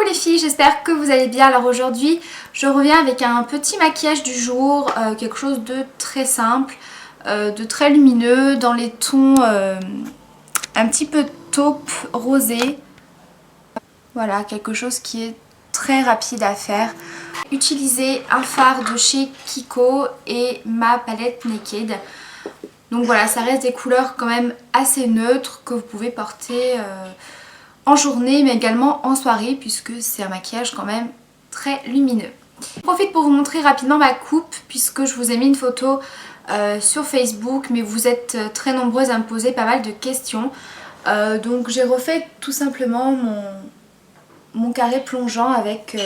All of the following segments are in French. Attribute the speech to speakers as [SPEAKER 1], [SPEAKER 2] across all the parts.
[SPEAKER 1] Coucou les filles, j'espère que vous allez bien. Alors aujourd'hui je reviens avec un petit maquillage du jour, quelque chose de très simple, de très lumineux, dans les tons un petit peu taupe rosé. Voilà, quelque chose qui est très rapide à faire. Utiliser un fard de chez Kiko et ma palette Naked. Donc voilà, ça reste des couleurs quand même assez neutres que vous pouvez porter en journée mais également en soirée puisque c'est un maquillage quand même très lumineux. Je profite pour vous montrer rapidement ma coupe puisque je vous ai mis une photo sur Facebook, mais vous êtes très nombreuses à me poser pas mal de questions. Donc j'ai refait tout simplement mon carré plongeant avec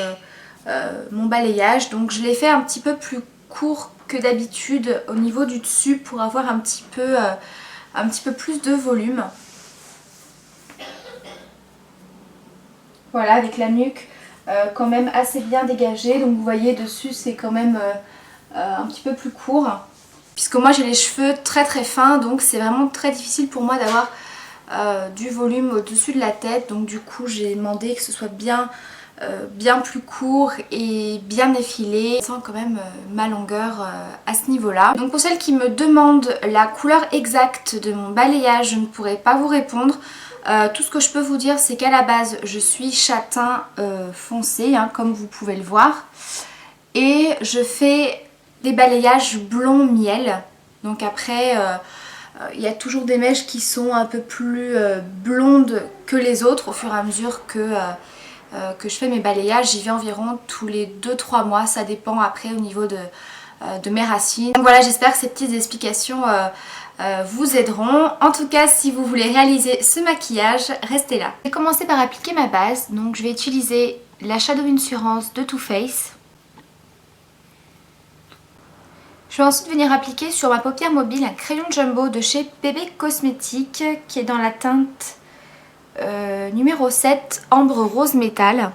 [SPEAKER 1] mon balayage. Donc je l'ai fait un petit peu plus court que d'habitude au niveau du dessus pour avoir un petit peu plus de volume. Voilà, avec la nuque quand même assez bien dégagée. Donc vous voyez dessus c'est quand même un petit peu plus court. Puisque moi j'ai les cheveux très très fins, donc c'est vraiment très difficile pour moi d'avoir du volume au-dessus de la tête. Donc du coup j'ai demandé que ce soit bien plus court et bien effilé, sans quand même ma longueur à ce niveau là. Donc pour celles qui me demandent la couleur exacte de mon balayage, je ne pourrai pas vous répondre. Tout ce que je peux vous dire c'est qu'à la base je suis châtain foncé, hein, comme vous pouvez le voir, et je fais des balayages blond miel. Donc après il y a toujours des mèches qui sont un peu plus blondes que les autres au fur et à mesure que je fais mes balayages. J'y vais environ tous les 2-3 mois, ça dépend après au niveau de mes racines. Donc voilà, j'espère que ces petites explications vous aideront. En tout cas, si vous voulez réaliser ce maquillage, restez là. Je vais commencer par appliquer ma base, donc je vais utiliser la Shadow Insurance de Too Faced. Je vais ensuite venir appliquer sur ma paupière mobile un crayon jumbo de chez Bébé Cosmétique qui est dans la teinte numéro 7 ambre rose métal.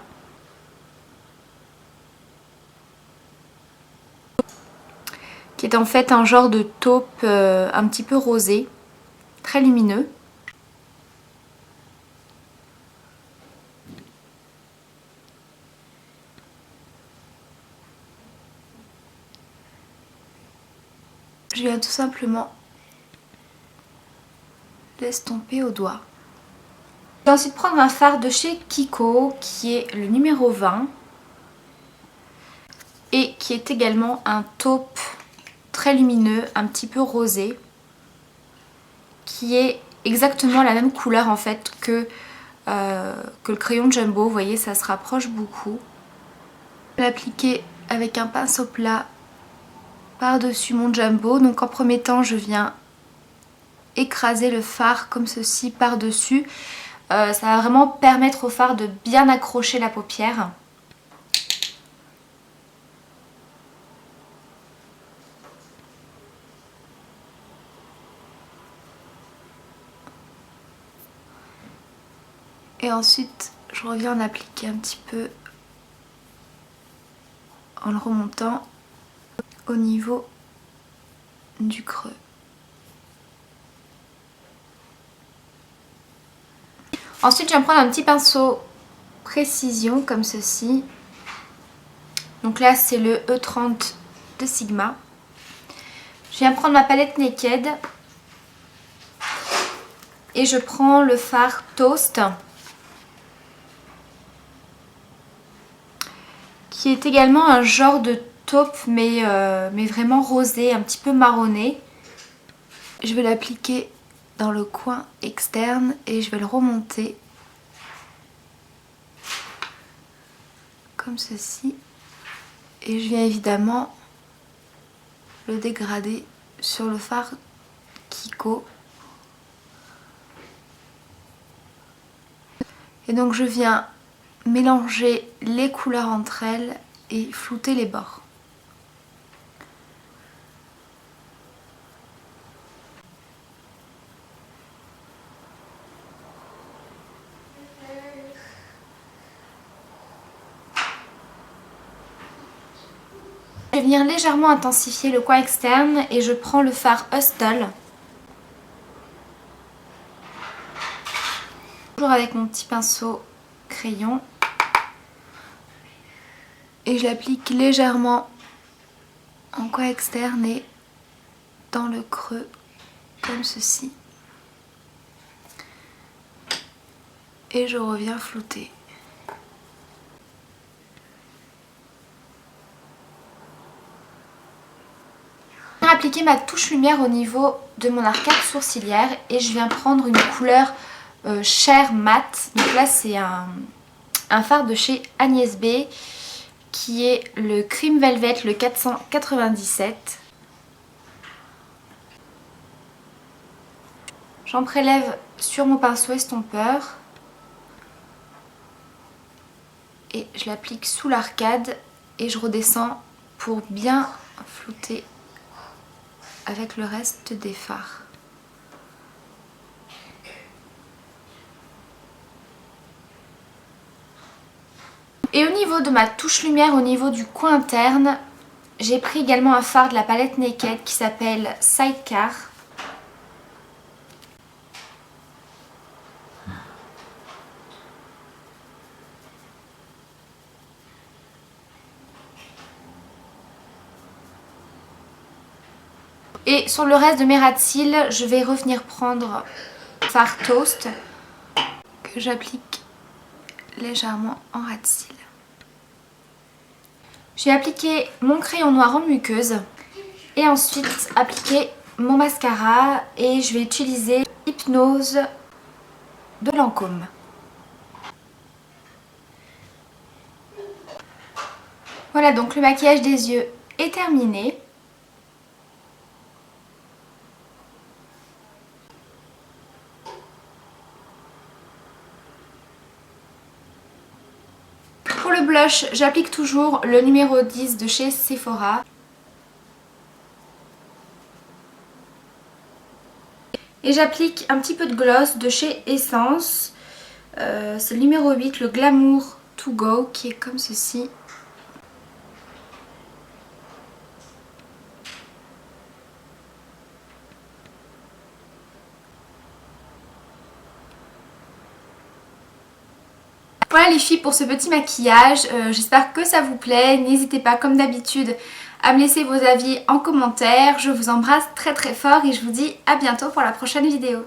[SPEAKER 1] Qui est en fait un genre de taupe un petit peu rosé, très lumineux. Je viens tout simplement l'estomper au doigt. Je vais ensuite prendre un fard de chez Kiko qui est le numéro 20 et qui est également un taupe très lumineux, un petit peu rosé, qui est exactement la même couleur en fait que le crayon jumbo. Vous voyez, ça se rapproche beaucoup. Je vais l'appliquer avec un pinceau plat par-dessus mon jumbo. Donc en premier temps je viens écraser le fard comme ceci par-dessus. Ça va vraiment permettre au fard de bien accrocher la paupière. Et ensuite je reviens en appliquer un petit peu en le remontant au niveau du creux. Ensuite je vais prendre un petit pinceau précision comme ceci. Donc là c'est le E30 de Sigma. Je viens prendre ma palette Naked et je prends le fard Toast qui est également un genre de taupe mais vraiment rosé, un petit peu marronné. Je vais l'appliquer dans le coin externe et je vais le remonter comme ceci, et je viens évidemment le dégrader sur le fard Kiko. Et donc je viens mélanger les couleurs entre elles et flouter les bords. Je vais venir légèrement intensifier le coin externe et je prends le fard Hustle. Toujours avec mon petit pinceau crayon. Et je l'applique légèrement en coin externe et dans le creux, comme ceci. Et je reviens flouter. Je viens appliquer ma touche lumière au niveau de mon arcade sourcilière et je viens prendre une couleur chair mat. Donc là c'est un fard de chez Agnès B qui est le Cream Velvet, le 497. J'en prélève sur mon pinceau estompeur et je l'applique sous l'arcade et je redescends pour bien flouter avec le reste des fards. Et au niveau de ma touche lumière, au niveau du coin interne, j'ai pris également un fard de la palette Naked qui s'appelle Sidecar. Et sur le reste de mes ras de cils, je vais revenir prendre fard Toast que j'applique légèrement en ras de cils. Je vais appliquer mon crayon noir en muqueuse et ensuite appliquer mon mascara et je vais utiliser Hypnose de Lancôme. Voilà, donc le maquillage des yeux est terminé. Pour le blush, j'applique toujours le numéro 10 de chez Sephora. Et j'applique un petit peu de gloss de chez Essence. C'est le numéro 8, le Glamour To Go, qui est comme ceci. Voilà les filles pour ce petit maquillage, j'espère que ça vous plaît. N'hésitez pas comme d'habitude à me laisser vos avis en commentaire. Je vous embrasse très très fort et je vous dis à bientôt pour la prochaine vidéo.